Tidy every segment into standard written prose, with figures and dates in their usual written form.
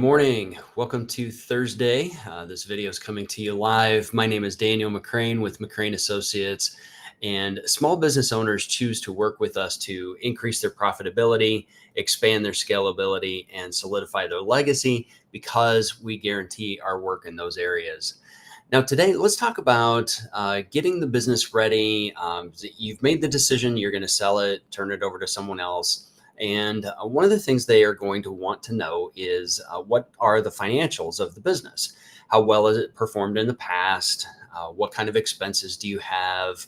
morning. Welcome to Thursday. This video is coming to you live. My name is Daniel McCrane with McCrane Associates, and small business owners choose to work with us to increase their profitability, expand their scalability, and solidify their legacy because we guarantee our work in those areas. Now, today, let's talk about getting the business ready. You've made the decision, you're going to sell it, turn it over to someone else. And one of the things they are going to want to know is what are the financials of the business? How well has it performed in the past? What kind of expenses do you have?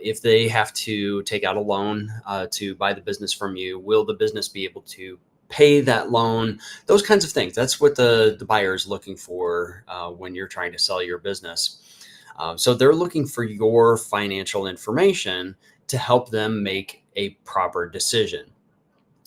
If they have to take out a loan to buy the business from you, will the business be able to pay that loan? Those kinds of things. That's what the buyer is looking for when you're trying to sell your business. So they're looking for your financial information to help them make a proper decision.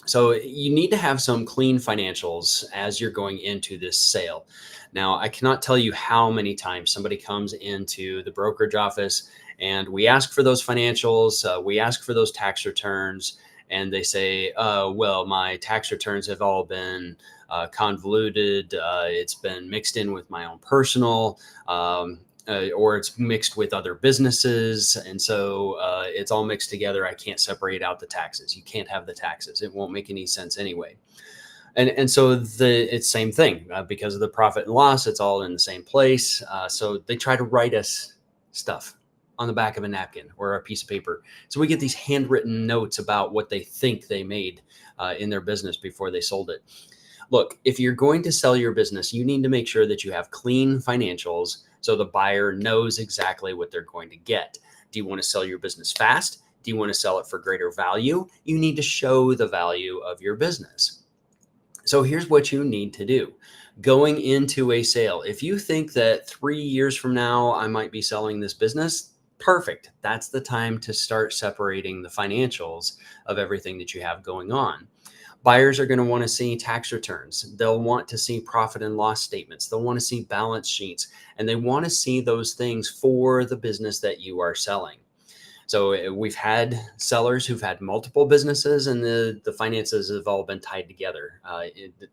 So you need to have some clean financials as you're going into this sale. Now, I cannot tell you how many times somebody comes into the brokerage office and we ask for those financials, we ask for those tax returns, and they say, well, my tax returns have all been convoluted. It's been mixed in with my own personal. Or it's mixed with other businesses. And so it's all mixed together. I can't separate out the taxes. You can't have the taxes. It won't make any sense anyway. And so it's same thing because of the profit and loss. It's all in the same place. So they try to write us stuff on the back of a napkin or a piece of paper. So we get these handwritten notes about what they think they made in their business before they sold it. Look, if you're going to sell your business, you need to make sure that you have clean financials so the buyer knows exactly what they're going to get. Do you want to sell your business fast? Do you want to sell it for greater value? You need to show the value of your business. So here's what you need to do. Going into a sale, if you think that 3 years from now, I might be selling this business, perfect. That's the time to start separating the financials of everything that you have going on. Buyers are going to want to see tax returns. They'll want to see profit and loss statements. They'll want to see balance sheets, and they want to see those things for the business that you are selling. So we've had sellers who've had multiple businesses, and the finances have all been tied together.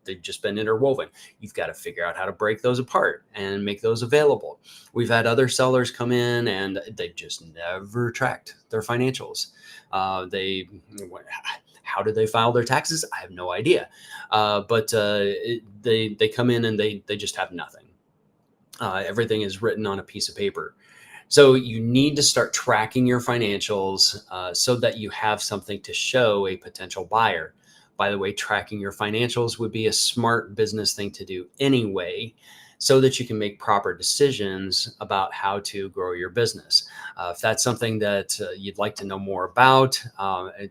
They've just been interwoven. You've got to figure out how to break those apart and make those available. We've had other sellers come in, and they just never tracked their financials. How do they file their taxes? I have no idea. But they come in and they just have nothing. Everything is written on a piece of paper. So you need to start tracking your financials so that you have something to show a potential buyer. By the way, tracking your financials would be a smart business thing to do anyway, so that you can make proper decisions about how to grow your business. If that's something that you'd like to know more about,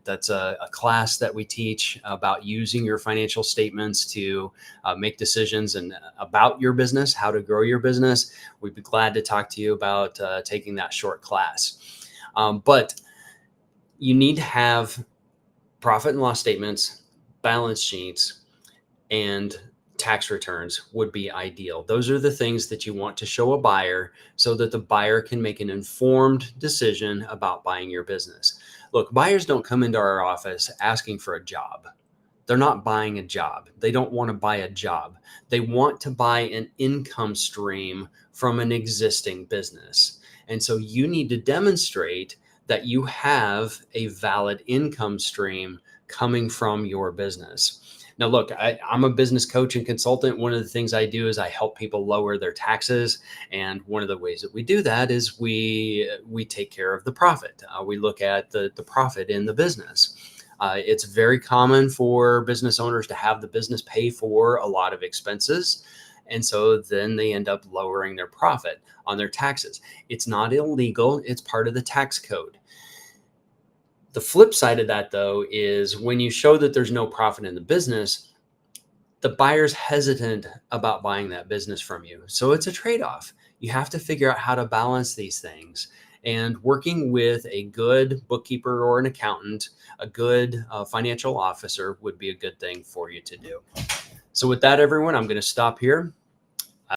that's a class that we teach about using your financial statements to make decisions and about your business, how to grow your business. We'd be glad to talk to you about taking that short class. But you need to have profit and loss statements, balance sheets, and tax returns would be ideal. Those are the things that you want to show a buyer so that the buyer can make an informed decision about buying your business. Look, buyers don't come into our office asking for a job. They're not buying a job. They don't want to buy a job. They want to buy an income stream from an existing business. And so you need to demonstrate that you have a valid income stream coming from your business. Now, look, I'm a business coach and consultant. One of the things I do is I help people lower their taxes. And one of the ways that we do that is we take care of the profit. We look at the profit in the business. It's very common for business owners to have the business pay for a lot of expenses. And so then they end up lowering their profit on their taxes. It's not illegal. It's part of the tax code. The flip side of that, though, is when you show that there's no profit in the business, the buyer's hesitant about buying that business from you. So it's a trade-off. You have to figure out how to balance these things. And working with a good bookkeeper or an accountant, a good financial officer would be a good thing for you to do. So with that, everyone, I'm going to stop here.